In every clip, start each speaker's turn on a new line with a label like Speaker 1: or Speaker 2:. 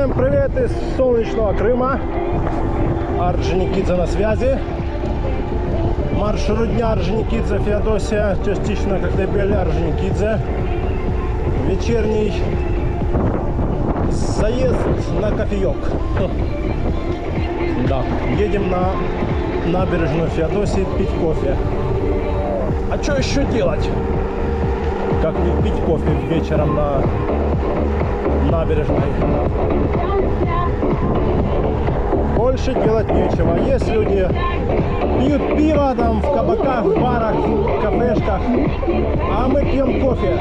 Speaker 1: Всем привет из солнечного Крыма. Орджоникидзе на связи. Маршрут дня Орджоникидзе, Феодосия, частично Коктебель, Орджоникидзе. Вечерний заезд на кофеек. Да, едем на набережную Феодосии пить кофе. А что еще делать? Как не пить кофе вечером на набережной? Больше делать нечего. Есть люди, пьют пиво там в кабаках, в барах, в кафешках, а мы пьем кофе.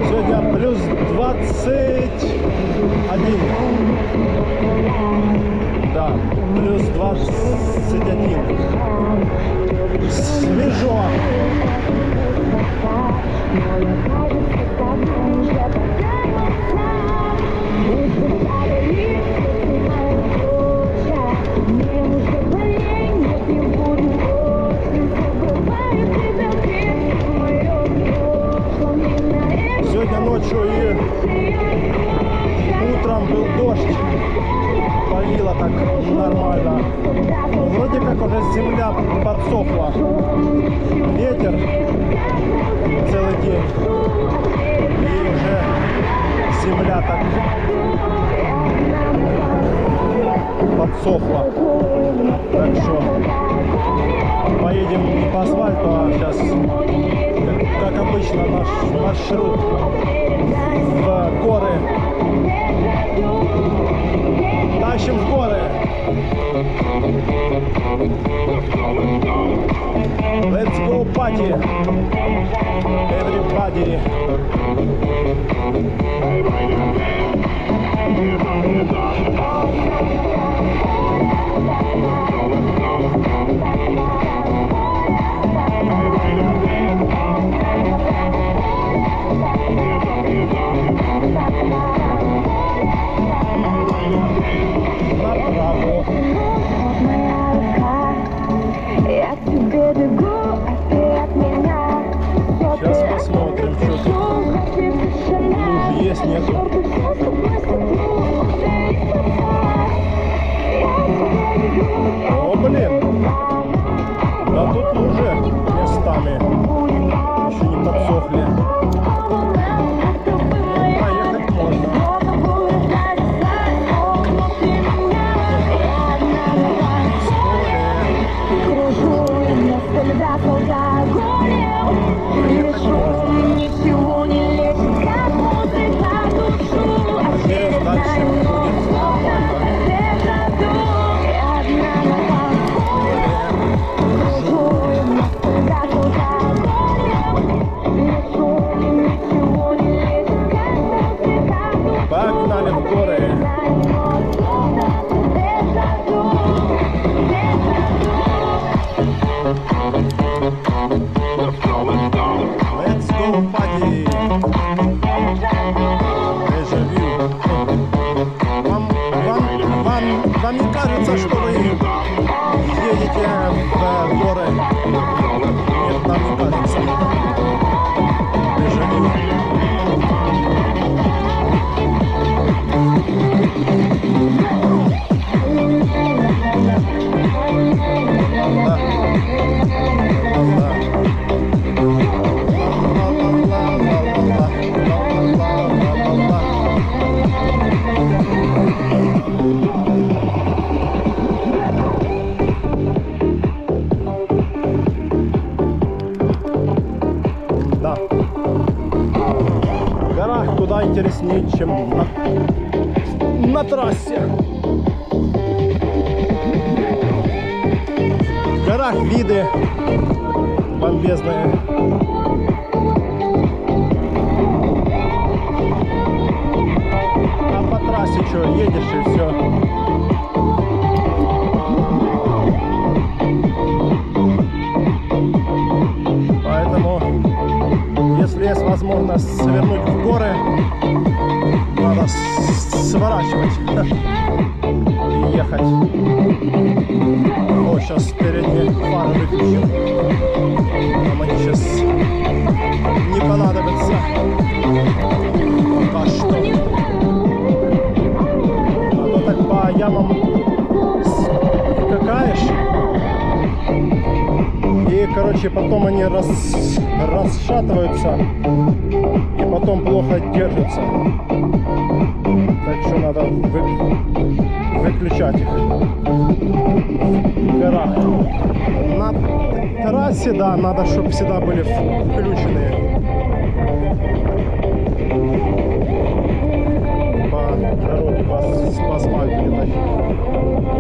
Speaker 1: Сегодня плюс 21. Да, плюс 21. Свежо. Сегодня ночью и утром был дождь, полило так нормально. Но вроде как уже земля подсохла. Ветер целый день. И уже земля так подсохла. Так что поедем не по асфальту, а сейчас, как обычно, наш маршрут в горы. Тащим в горы. Let's go party, everybody. Направо. Сейчас посмотрим, что тут. Лужи есть, нету. О, блин. Да тут лужи местами еще не подсохли. Проехать можно. Погнали в горы. Let's go party. Déjà-vu. Вам не кажется, что вы едете в горы? Нет, нам не кажется. Déjà-vu. Да. В горах куда интереснее, чем на трассе. В горах виды бомбезные. А по трассе что, едешь и все. Поэтому, если есть возможность свернуть в горы, надо сворачивать. ехать. О, сейчас передние фары выключим. Нам они сейчас не понадобятся. Пока что. А то так по ямам скакаешь. И, короче, потом они расшатываются. И потом плохо держатся. Так что надо выключать их в горах. На трассе, да, надо, чтобы всегда были включены. По дороге, по асфальту где-то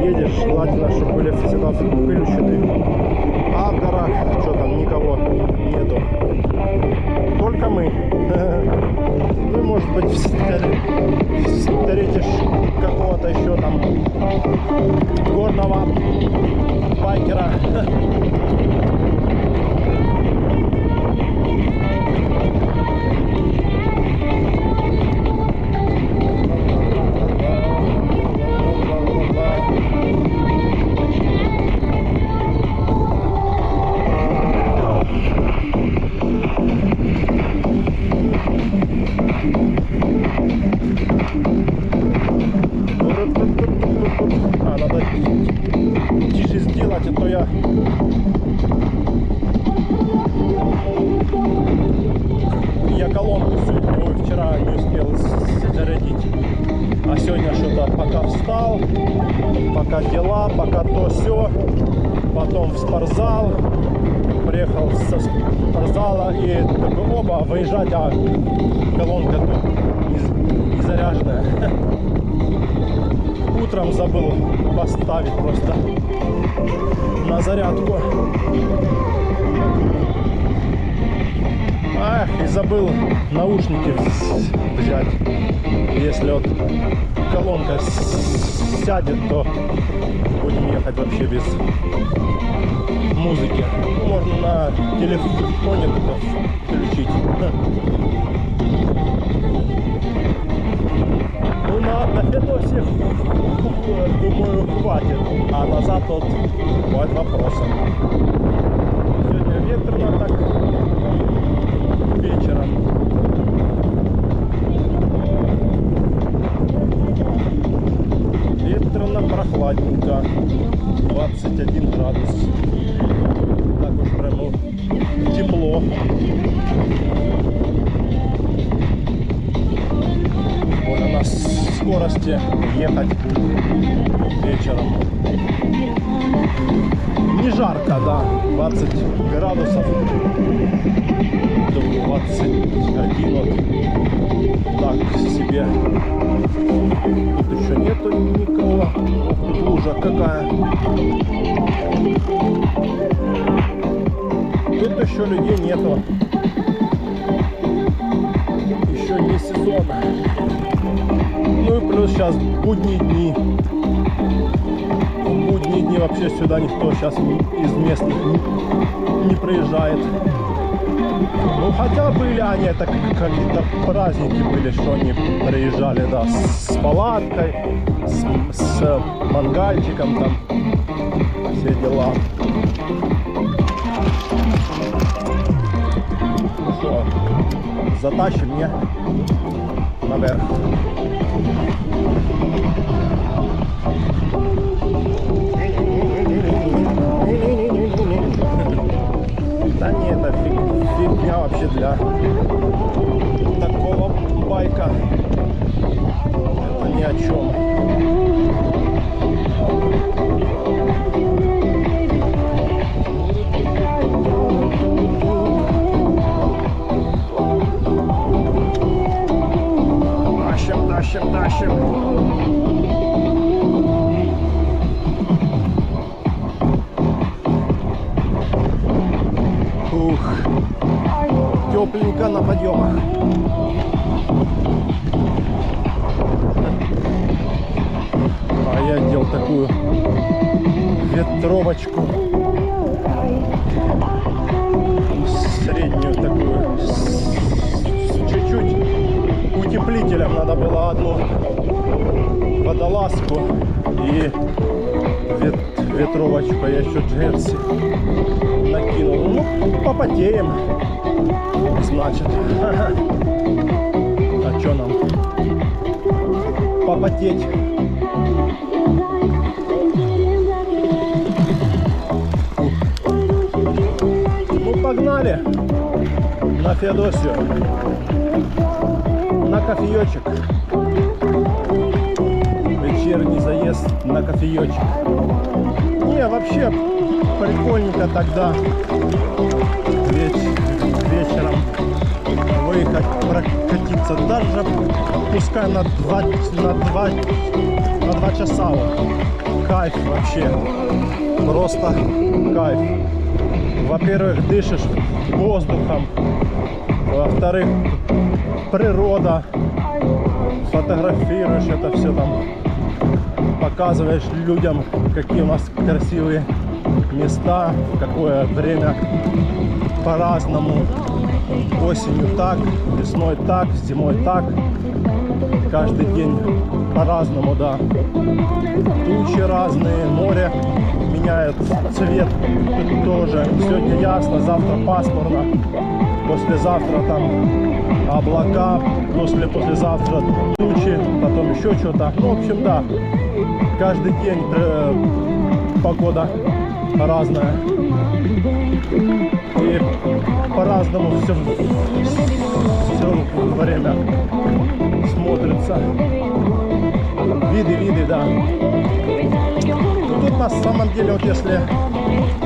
Speaker 1: едешь, желательно, чтобы были всегда включены. А в горах, что там, никого нету. Только мы. Ну, может быть, встретишь какого-то еще там горного байкера. Надо тише сделать, а то я колонку сегодня, вчера не успел зарядить, а сегодня что-то пока встал, пока дела, пока то все, потом в спортзал, приехал со спортзала и такой, оба, выезжать, а колонка не заряженная. Утром забыл поставить просто на зарядку. Ах, и забыл наушники взять. Если вот колонка сядет, то будем ехать вообще без музыки. Можно на телефоне только включить. Ну, на видосе, думаю, хватит. А назад вот будет вопросом. Сегодня ветрено так вечером. Ветрено, прохладненько. 21 градус. Так уж прямо тепло. Можно на скорости ехать вечером. Не жарко, да, 20 градусов, 21 вот, так себе. Тут еще нету никого. Ох, тут лужа какая. Тут еще людей нету. Еще не сезон. Ну и плюс сейчас будние дни. В будние дни вообще сюда никто сейчас из местных не приезжает. Ну хотя были они, это какие-то праздники были, что они приезжали, да, с палаткой, с мангальчиком там, все дела. Ну что, затащим мне наверх. Да не, это фигня вообще для такого байка. Это ни о чем. Тащим. Ух, тепленько на подъемах. А я делал такую ветровочку, среднюю такую, чуть-чуть утеплителем. Надо было одну водолазку И ветровочку я еще джерси накинул. Ну, попотеем, значит. А что нам? Попотеть. Ну, погнали на Феодосию. На кофеечек. Вечерний заезд на кофеечек. Не, вообще прикольненько тогда вечером выехать, прокатиться. Даже пускай на 2 часа. Кайф вообще. Просто кайф. Во-первых, дышишь воздухом. Во-вторых, природа. Фотографируешь это все там. Показываешь людям, какие у нас красивые места, в какое время по-разному. Осенью так, весной так, зимой так. Каждый день по-разному, да. Тучи разные, море меняет цвет тоже. Сегодня ясно, завтра пасмурно. Послезавтра там облака, послезавтра тучи, потом еще что-то. Ну, в общем, да. Каждый день погода разная. И по-разному все время смотрится. Виды, да. Тут на самом деле, вот если...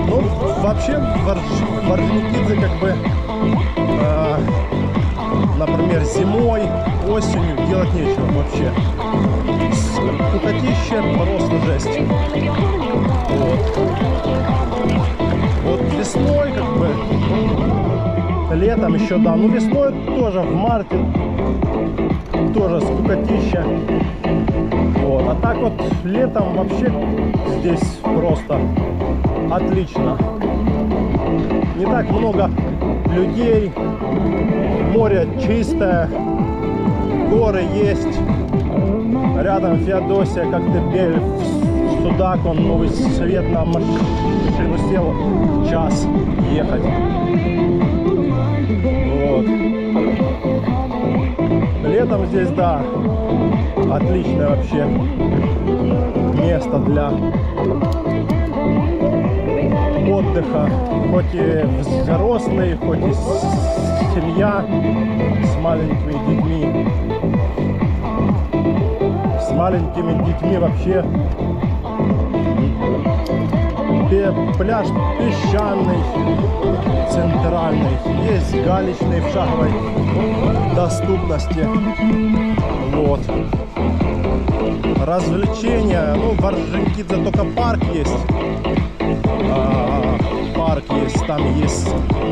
Speaker 1: Ну, вообще в Орджоникидзе как бы... например, зимой, осенью делать нечего вообще. Скукотище, просто жесть. Вот весной, как бы, летом еще, да. Ну, весной тоже, в марте, тоже скукотище. Вот. А так вот, летом вообще здесь просто отлично. Не так много людей, море чистое, горы есть. Рядом Феодосия, Коктебель, Судак, он Новый Свет, на машину сел, час ехать. Вот. Летом здесь, да, отличное вообще место для отдыха. Хоть и взрослые, хоть и семья с маленькими детьми. С маленькими детьми вообще пляж песчаный, центральный, есть галечный в шаговой доступности. Вот. Развлечения, ну, в Орджоникидзе только парк есть. Парк есть, там есть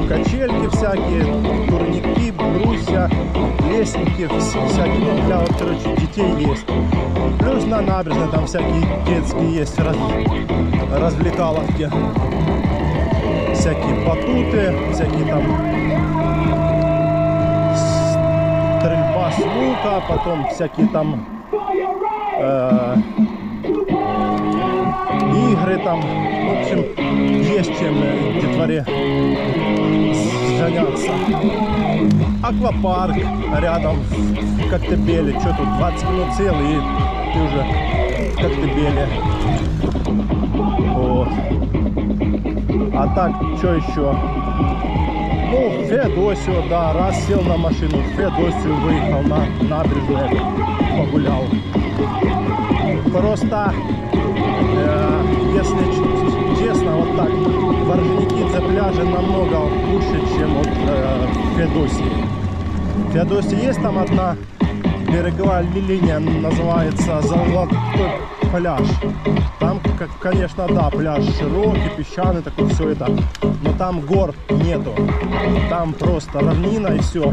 Speaker 1: качельки всякие, турники, брусья, лестники всякие, ну, для, вот, короче, детей есть. Плюс на набережной там всякие детские есть развлекаловки, всякие батуты, всякие там стрельба с лука, потом всякие там игры там, в общем, есть чем детворе заняться. Аквапарк рядом в Коктебеле, что тут, 20 минут сел и ты уже в Коктебеле. Вот. А так, что еще? Ну, Феодосию, да, раз сел на машину, в Феодосию выехал на набережную, погулял. Просто, если честно, вот так, в Орджоникидзе пляжи намного лучше, чем вот в Феодосии. В Феодосии есть там одна береговая линия, называется Золотой пляж. Там, конечно, да, пляж широкий, песчаный, такой, все это. Но там гор нету. Там просто равнина и все.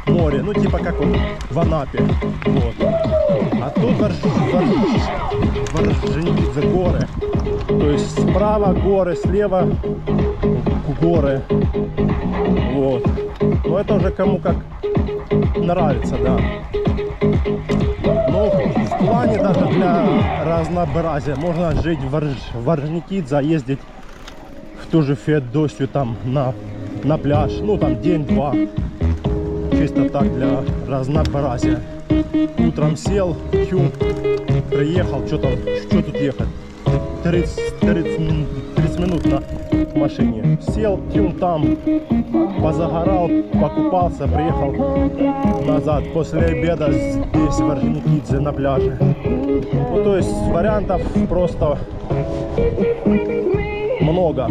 Speaker 1: Море. Ну, типа как вот в Анапе. Вот. А тут в Орджоникидзе горы. То есть справа горы, слева горы. Вот. Но это уже кому как нравится, да. Но в плане даже для разнообразия. Можно жить в Орджоникидзе, ездить в ту же Феодосию там на пляж, ну там день-два. Чисто так для разнообразия. Утром сел, приехал, что тут ехать? 30 минут на машине. Сел, там, позагорал, покупался, приехал назад. После обеда здесь в Орджоникидзе на пляже. Ну, то есть вариантов просто много.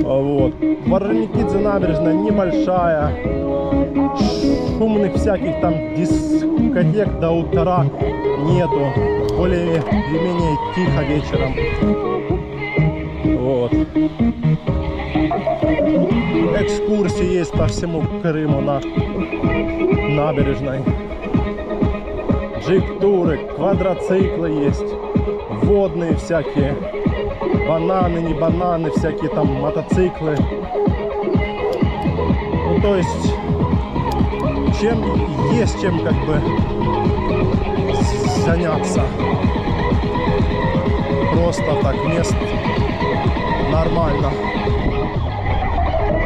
Speaker 1: Вот. В Орджоникидзе набережная небольшая. Шумных всяких там дискотек до утра нету. Более-менее тихо вечером. Вот. Экскурсии есть по всему Крыму на набережной. Джип-туры, квадроциклы есть. Водные всякие. Бананы, не бананы, всякие там мотоциклы. Ну, то есть, чем как бы заняться. Просто так мест нормально.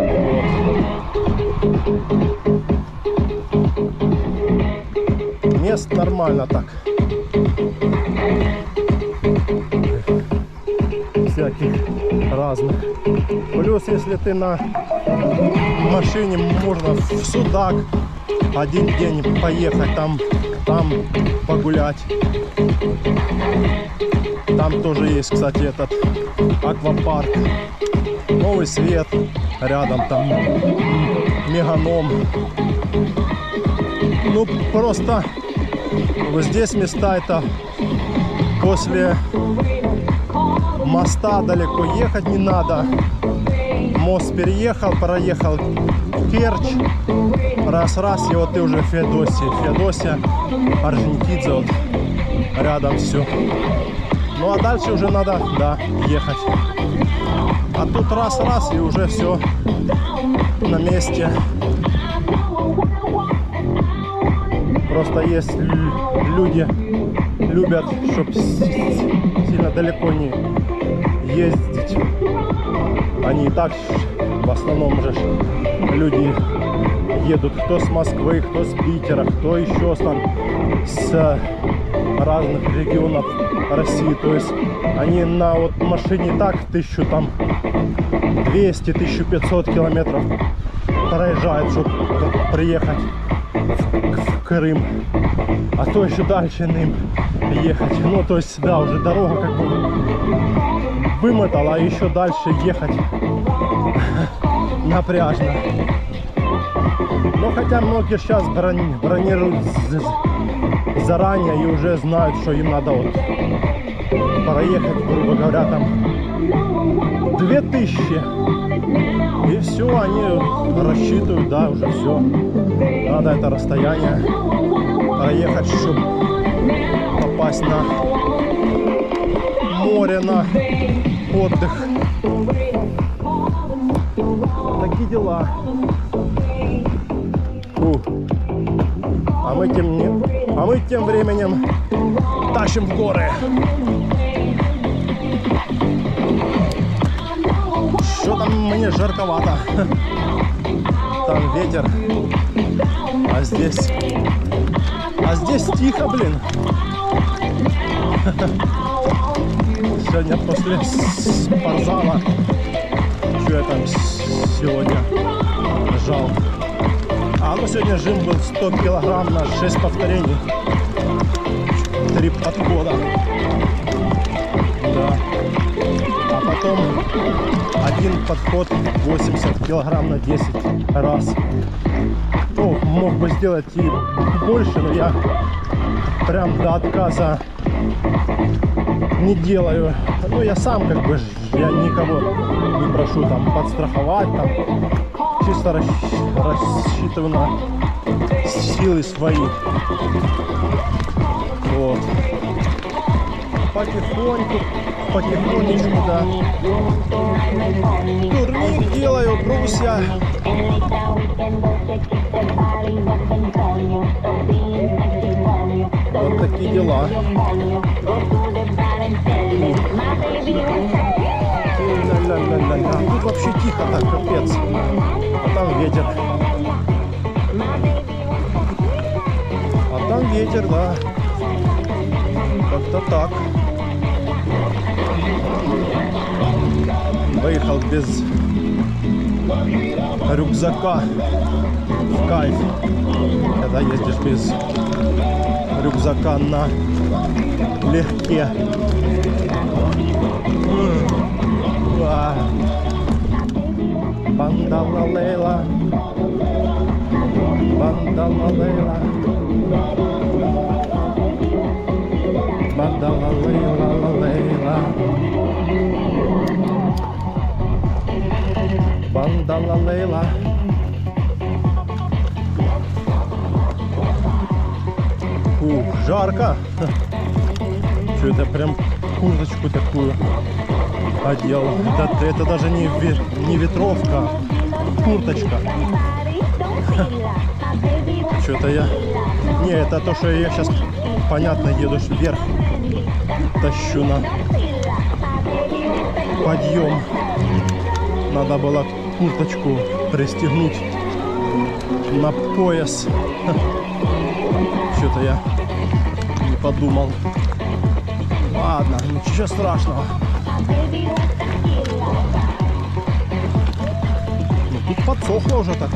Speaker 1: Вот. Мест нормально так. Всяких разных. Плюс, если ты на машине, можно в Судак один день поехать, там погулять. Там тоже есть, кстати, этот аквапарк. Новый Свет рядом, там Меганом. Ну, просто вот здесь места это после моста далеко ехать не надо. Мост переехал, проехал Керчь. Раз, и вот ты уже в Феодосии. Феодосия, Орджоникидзе, вот рядом все. Ну а дальше уже надо, да, ехать. А тут раз, и уже все на месте. Просто есть люди, любят, чтобы сильно далеко не ездить. Они и так в основном же люди едут кто с Москвы, кто с Питера, кто еще там с разных регионов России. То есть они на вот машине так 1200-1500 километров проезжают, чтобы приехать в Крым. А то еще дальше им ехать. Ну, то есть, да, уже дорога как бы вымотала, а еще дальше ехать напряжно. Но хотя многие сейчас бронируют заранее и уже знают, что им надо вот проехать, грубо говоря, там 2000. И все, они рассчитывают, да, уже все. Надо это расстояние проехать, чтобы попасть на море, на отдых. Вот такие дела. А мы тем временем тащим в горы. Что там мне жарковато. Там ветер. А здесь тихо, блин. Сегодня после спортзала, что я там сегодня жал. Ну сегодня жим был 100 килограмм на 6 повторений. 3 подхода. Да. А потом один подход 80 килограмм на 10 раз. Ну, мог бы сделать и больше, но я прям до отказа не делаю. Ну, я сам как бы, я никого не прошу там подстраховать, там чисто рассчитываю на силы свои. Вот. Потихонечку, да. Турник делаю, брусья. Вот такие дела. Ля-ля-ля-ля-ля. Тут вообще тихо так, капец. А там ветер. А там ветер, да. Как-то так. Выехал без рюкзака. В кайф. Когда ездишь без рюкзака на легке. Бандала Лейла. Бандала Лейла. Бандала Лейла Лейла. Бандала Лейла. Фух, жарко. Что это прям курточку такую одел. Это даже не ветровка, курточка. Что-то я... Не, это то, что я сейчас, понятно, еду вверх. Тащу на подъем. Надо было курточку пристегнуть на пояс. Что-то я не подумал. Ладно, ничего страшного. Ну, тут подсохло уже так.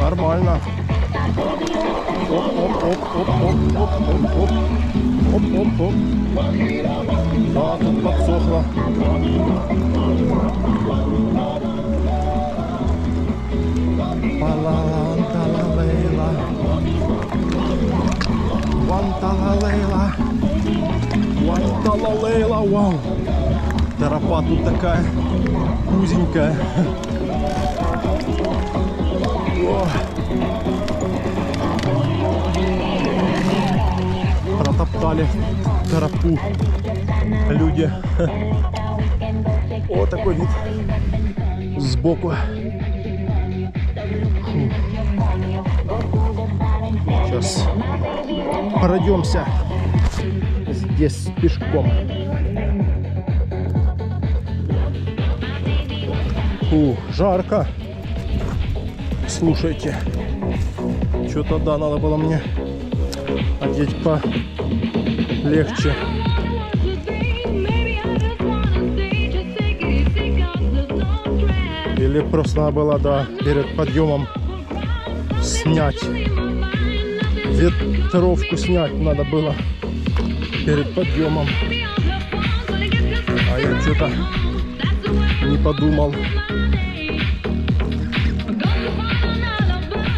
Speaker 1: Нормально. Оп-оп-оп-оп-оп-оп-оп-оп. Оп-оп-оп. Да, тут подсохло. Паланталалейла. Ванталалейла. Ванталалейла. Вау. Тропа тут такая узенькая. О. Протоптали тропу люди. О, такой вид сбоку. Фу. Сейчас пройдемся здесь пешком. Фу, жарко. Слушайте, что-то да, надо было мне одеть полегче. Или просто надо было, да, перед подъемом снять. Ветровку снять надо было перед подъемом. А я что-то не подумал.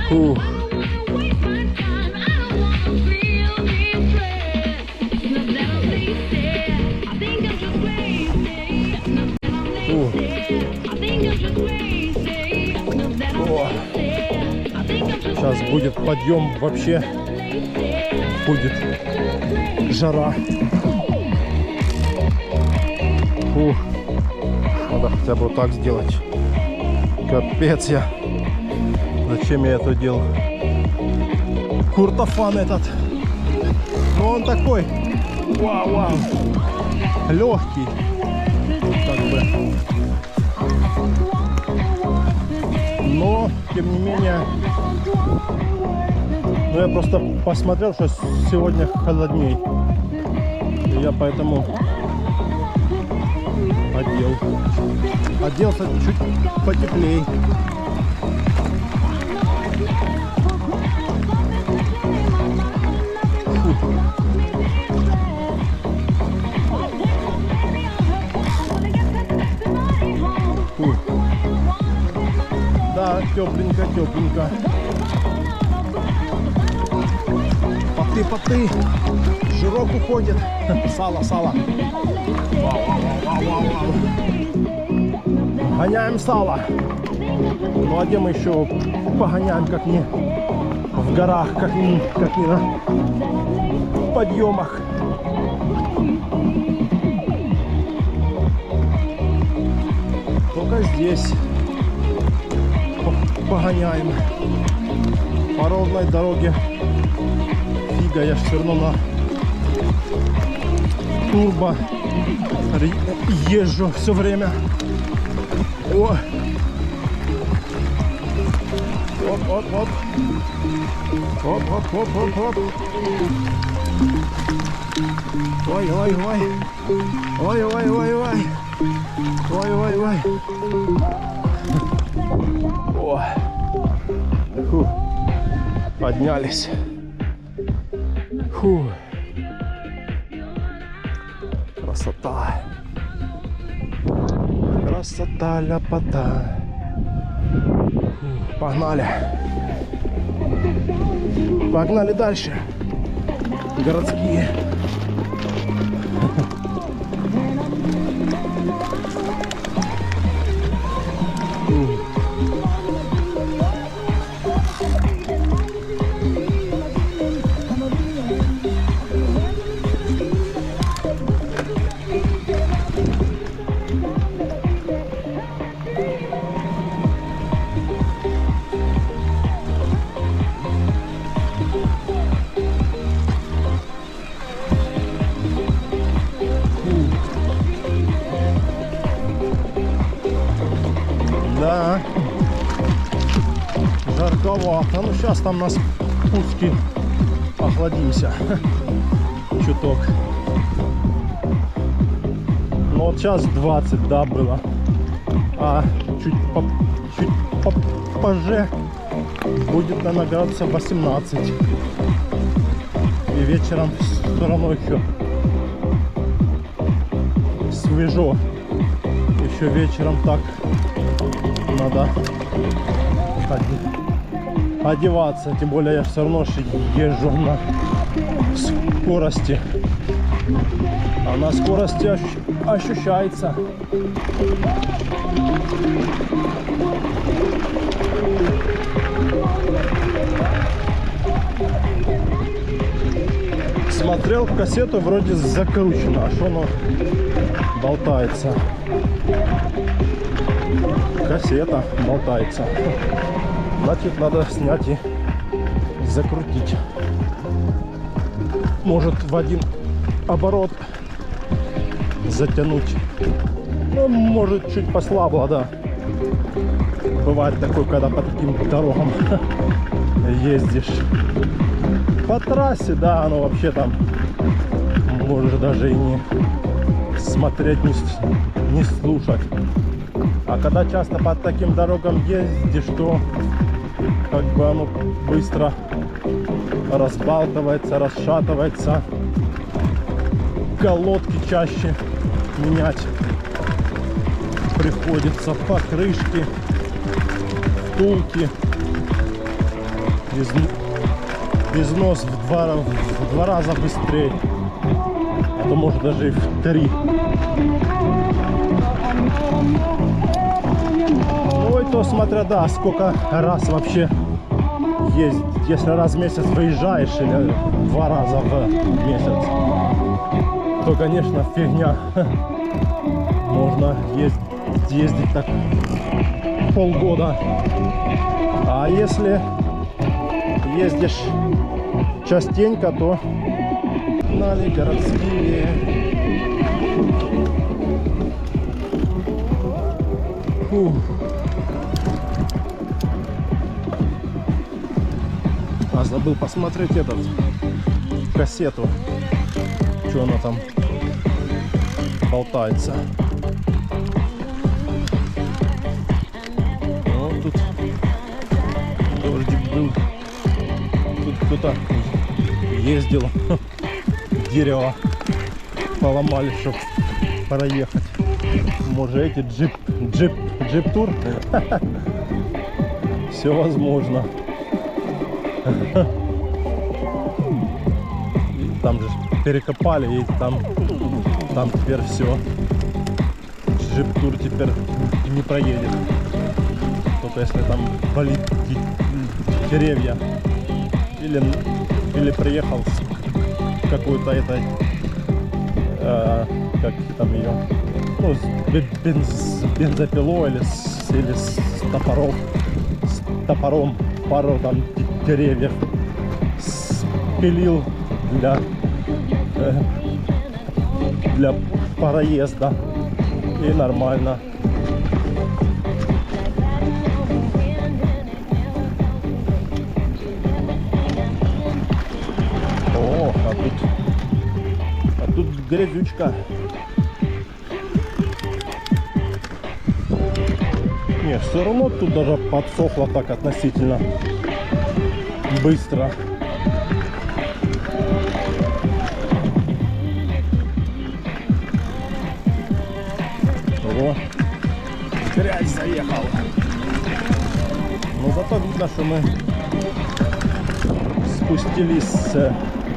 Speaker 1: Фух. Сейчас будет подъем, вообще будет жара. Фух. Надо хотя бы вот так сделать. Капец я. Зачем я это делал? Куртофан этот. Но он такой. Вау-вау. Легкий. Как бы. Но, тем не менее, я просто посмотрел, что сегодня холодней. И я поэтому оделся чуть потеплее. Да, тепленько, тепленько. Поты. Жирок уходит. Сало. Вау. Гоняем сало. Ну а где мы еще погоняем, как не в горах, как не на подъемах. Только здесь погоняем. По ровной дороге фиг двигаю, я все равно на турбо езжу все время. О! Оп. Оп. Ой. О. Фу. Поднялись. Фу. Красота. Красота, ляпота. Фу. Погнали. Погнали дальше. Городские. Да, жарковато. Ну сейчас там на спуске охладимся чуток. Ну вот сейчас 20, да, было. А чуть попозже будет, наверное, градусов 18. И вечером все равно еще свежо. Еще вечером так надо одеваться, тем более я все равно езжу на скорости, а на скорости ощущается. Смотрел кассету, вроде закручено, а что оно болтается? Кассета болтается. Значит, надо снять и закрутить. Может, в один оборот затянуть. Ну, может, чуть послабло, да. Бывает такое, когда по таким дорогам ездишь. По трассе, да, оно вообще там можешь даже и не смотреть, не слушать. А когда часто по таким дорогам ездишь, то как бы оно быстро разбалтывается, расшатывается. Колодки чаще менять приходится, покрышки, втулки. Износ в два раза быстрее, а то может даже и в 3. Ну и то смотря, да, сколько раз вообще ездить. Если раз в месяц выезжаешь или 2 раза в месяц, то, конечно, фигня. Можно ездить так полгода. А если ездишь частенько, то гнали городские. Фух. А забыл посмотреть кассету, что она там болтается. Вот тут дождик был. Тут кто-то ездил, дерево поломали, чтобы проехать. Может, эти джип-тур? Все возможно. Там же перекопали, и там теперь все. Джип-тур теперь не проедет. Только если там болит деревья. Или приехал с какой-то этой, как там ее, ну, с бензопилой или с топором пару там деревьев спилил для проезда. И нормально. О, а тут грязючка. Не, все равно тут даже подсохло так относительно быстро. О, грязь заехала. Но зато видно, что мы спустились с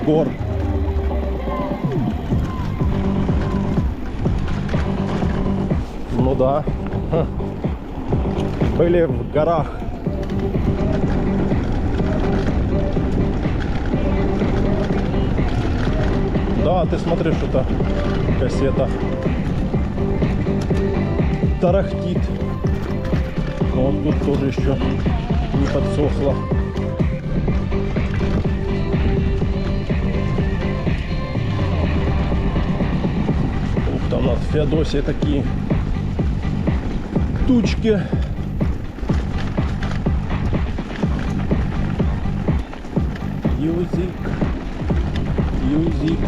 Speaker 1: гор. Ну да. Были в горах. Да, ты смотри, что-то кассета тарахтит. Вот тут тоже еще не подсохло. Ух, там над Феодосией такие тучки. Юзик, юзик.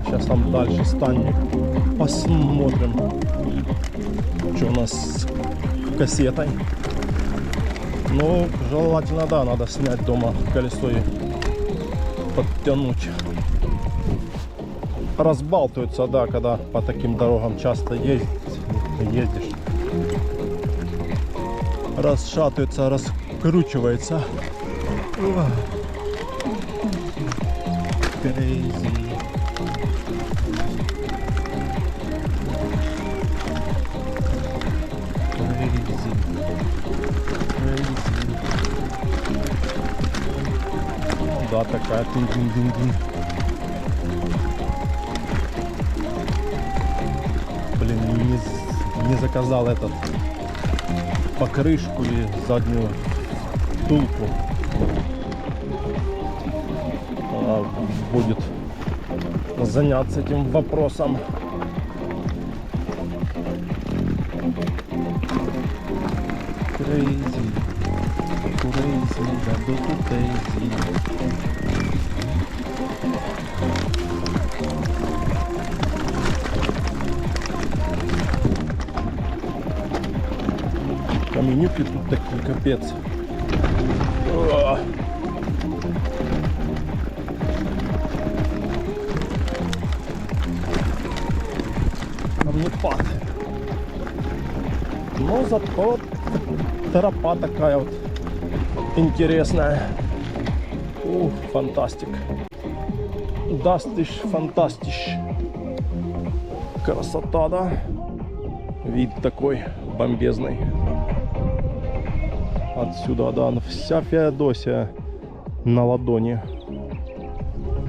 Speaker 1: Сейчас там дальше станем, посмотрим, что у нас с кассетой. Ну, желательно, да, надо снять дома колесо и подтянуть. Разбалтывается, да, когда по таким дорогам часто ездишь. Расшатывается, раскручивается. Crazy. Да, такая тын-дын-дын-дын. Блин, не заказал этот покрышку и заднюю втулку. Будет заняться этим вопросом. Crazy, crazy, да, crazy. Каменюки тут такие, капец. Камнепад. Но зато тропа такая вот интересная. Фантастик. Дастиш, фантастиш. Красота, да? Вид такой бомбезный. Отсюда, да, вся Феодосия на ладони.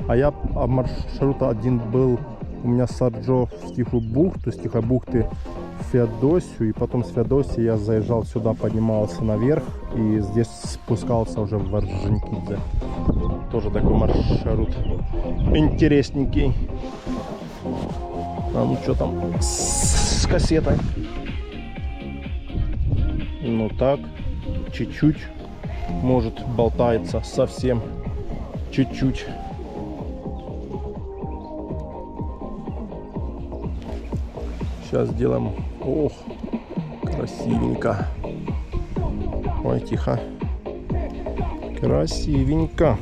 Speaker 1: А я маршрут один был у меня с Арджо в Тихую бухту, с Тихой бухты в Феодосию, и потом с Феодосии я заезжал сюда, поднимался наверх и здесь спускался уже в Орджоникидзе. Тоже такой маршрут интересненький. А ну что там с кассетой? Ну так, чуть-чуть, может, болтается, совсем чуть-чуть. Сейчас сделаем. Ох, красивенько. Ой, тихо. Красивенько.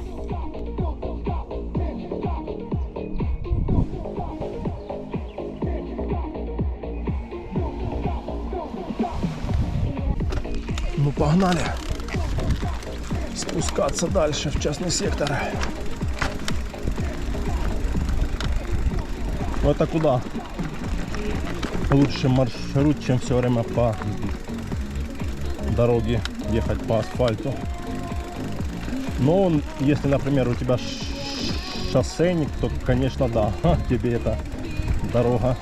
Speaker 1: Ну, погнали. Спускаться дальше в частный сектор. Ну, это куда? Лучший маршрут, чем все время по дороге ехать по асфальту. Но если, например, у тебя шоссейник, то, конечно, да, тебе эта дорога.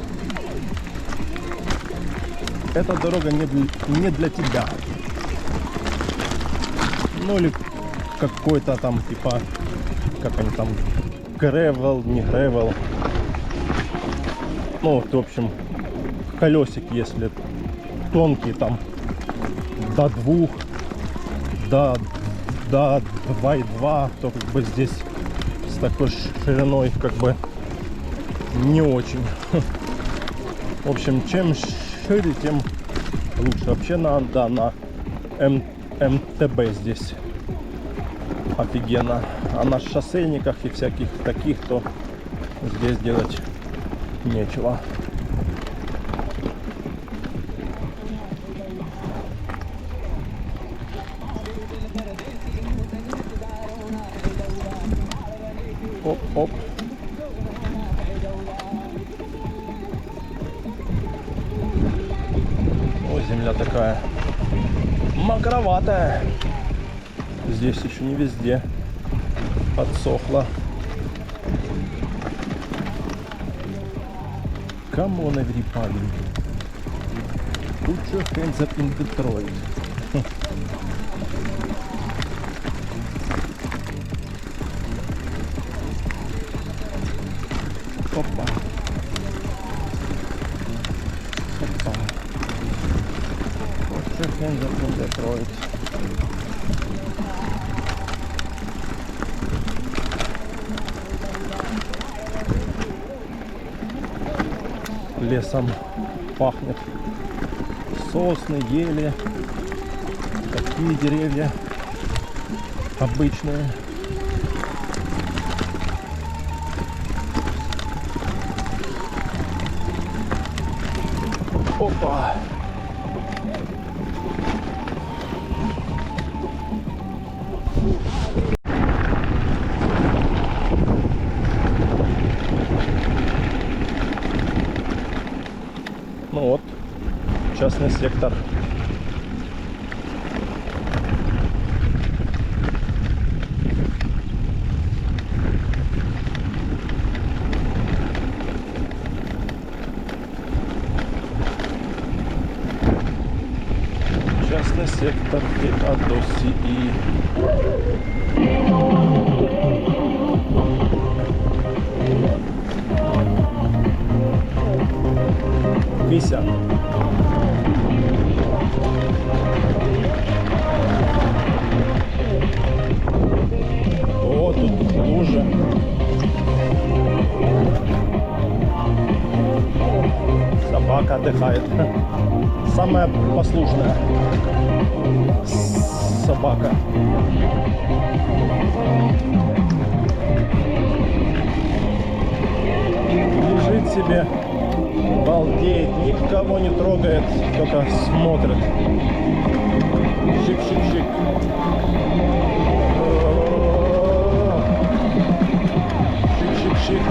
Speaker 1: Эта дорога не для тебя. Ну или какой-то там типа, как они там, гревел, не гревел. Ну вот, в общем, колесики, если тонкие, там до 2, до 2,2, то как бы здесь с такой шириной как бы не очень. В общем, чем шире, тем лучше. Вообще на МТБ здесь офигенно. А на шоссейниках и всяких таких, то здесь делать нечего. Оп-оп. Ой, земля такая мокроватая. Здесь еще не везде подсохло. Come on, everybody. Put your hands up in Detroit. Опа. Опа. Put your hands up in Detroit. Лесом пахнет. Сосны, ели. Такие деревья обычные. Опа! Ну вот, частный сектор. Частный сектор Феодосии. Кися. О, тут лужа. Собака отдыхает. Самая послушная собака. Лежит себе, балдеет, никого не трогает, только смотрит. Шик-шик-шик. Шик-шик-шик.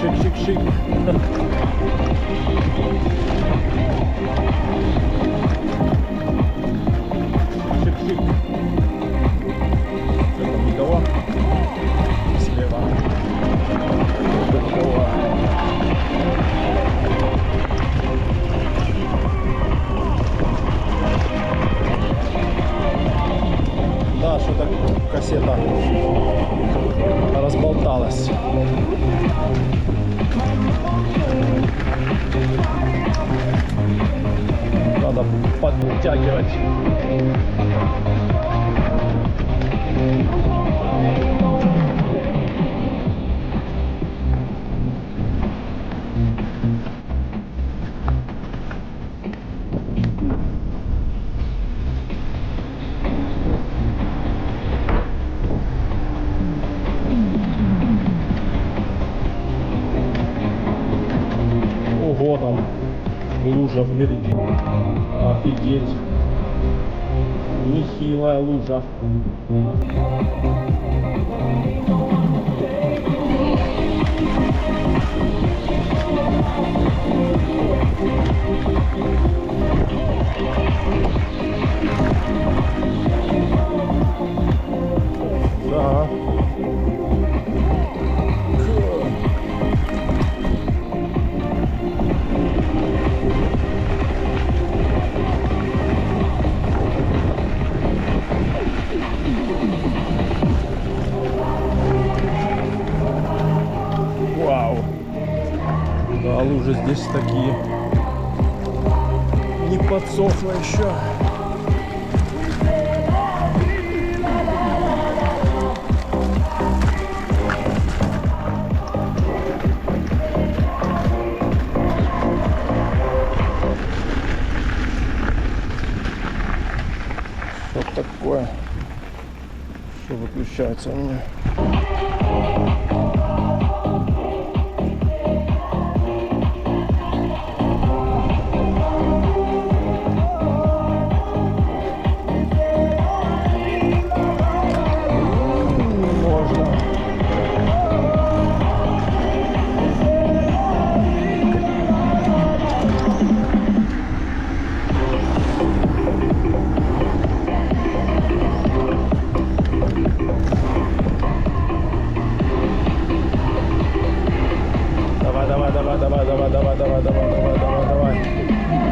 Speaker 1: Шик-шик-шик. Шик-шик. Что там, никого? Слева. Никого. Да, что-то кассета разболталась. Надо подтягивать. Ого, там лужа впереди. Офигеть. Нехилая лужа. Да. лужи здесь такие. Не подсохло еще. Что такое? Что выключается у меня? Давай.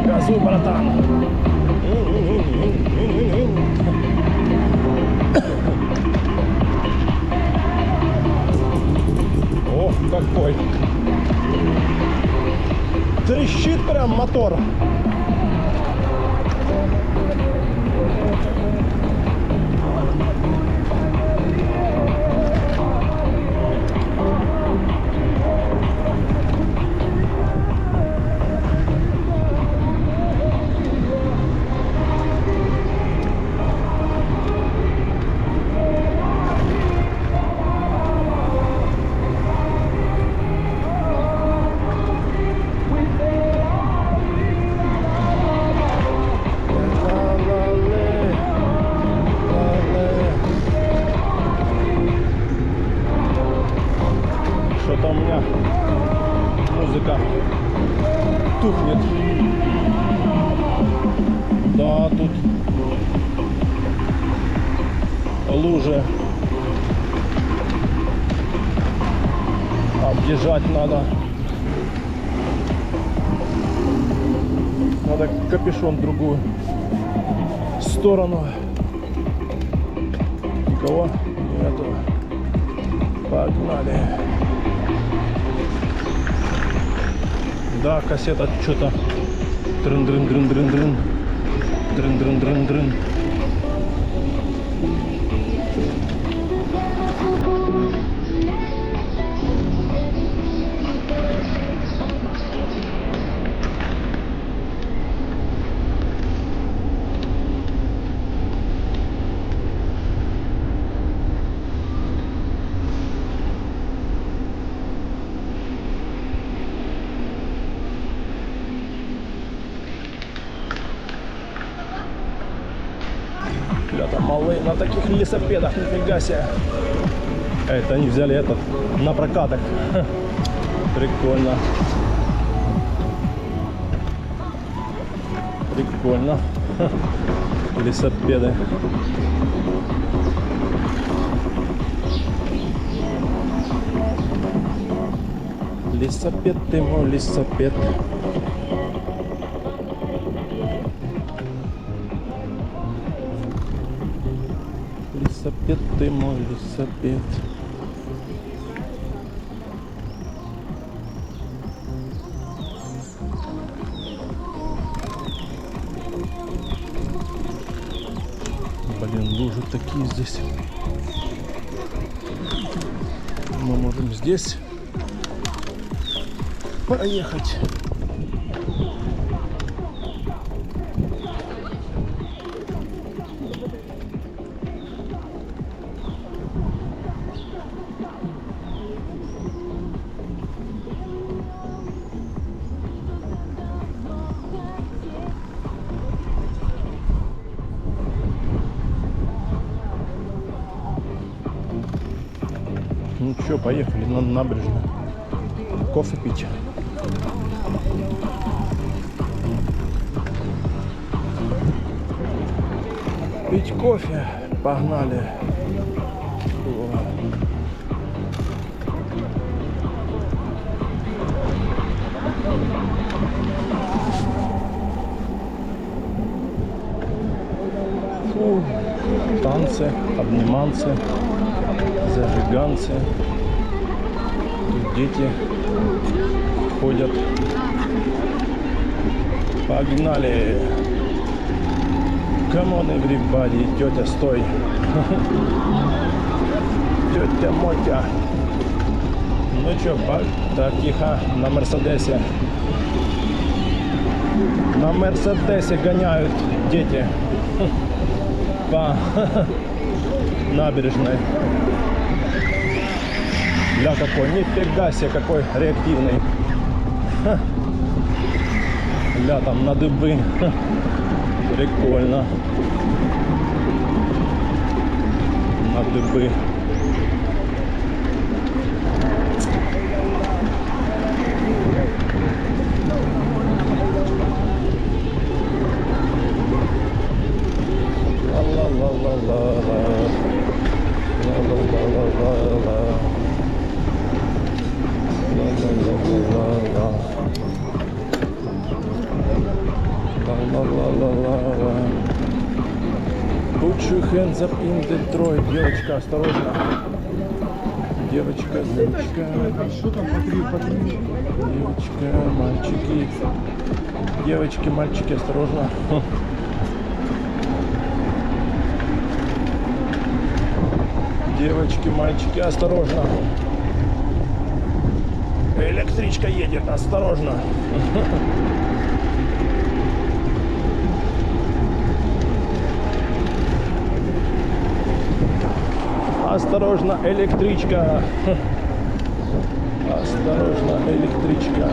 Speaker 1: Газуй, братан. О, какой. Трещит прям мотор. Что-то у меня музыка тухнет. Да, тут лужи. Объезжать надо. Надо капюшон в другую сторону. Никого нету. Погнали. Да, кассета что-то дрын-дрын-дрын-дрын-дрын. Дрын-дрын-дрын-дрын. Ребята, малые на таких лесопедах, нифига себе. Это они взяли этот на прокатах. Прикольно. Прикольно. Лесопеды. Лесопед ты мой, лесопед. Лесопед ты мой, лесопед. Блин, лужи такие здесь. Мы можем здесь проехать. Ну что, поехали на набережную. Кофе пить. Пить кофе. Погнали. Фу. Танцы, обниманцы, зажиганцы. Тут дети ходят. Погнали. Come on, everybody. Тетя, стой. Тетя Мотя. Ну чё, так, тихо, на Мерседесе. На Мерседесе гоняют дети по набережной. Ля какой, нифига себе, какой реактивный. Ля там на дыбы. Прикольно. На дыбы. Put your hands up in Detroit. Девочка, осторожно. Девочка, девочка.
Speaker 2: Что там по три?
Speaker 1: Девочка, мальчики. Девочки, мальчики, осторожно. Девочки, мальчики, осторожно. Электричка едет, осторожно. Осторожно, электричка. Осторожно, электричка.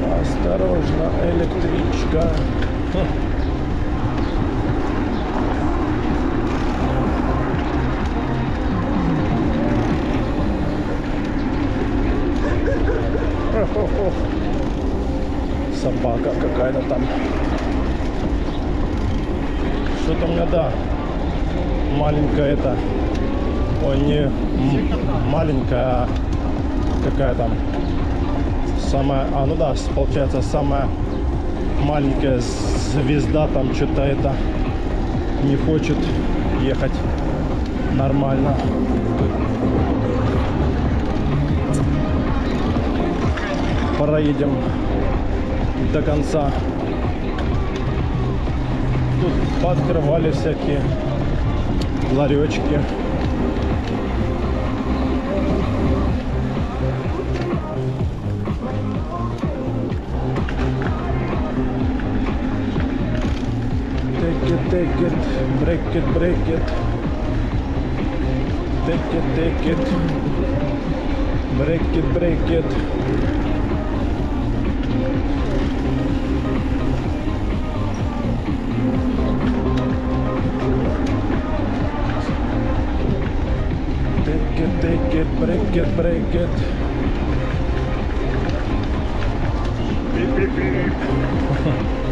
Speaker 1: Осторожно, электричка. Собака какая-то там. Что-то у меня, да, маленькая это. Ой, не маленькая, а какая там. Самая, ну да, получается, самая маленькая звезда там что-то это не хочет ехать нормально. Проедем до конца. Тут пооткрывали всякие ларечки. Take it, break it, break it. Take it, break it, break it. Take it, break it, break it. Beep, beep, beep.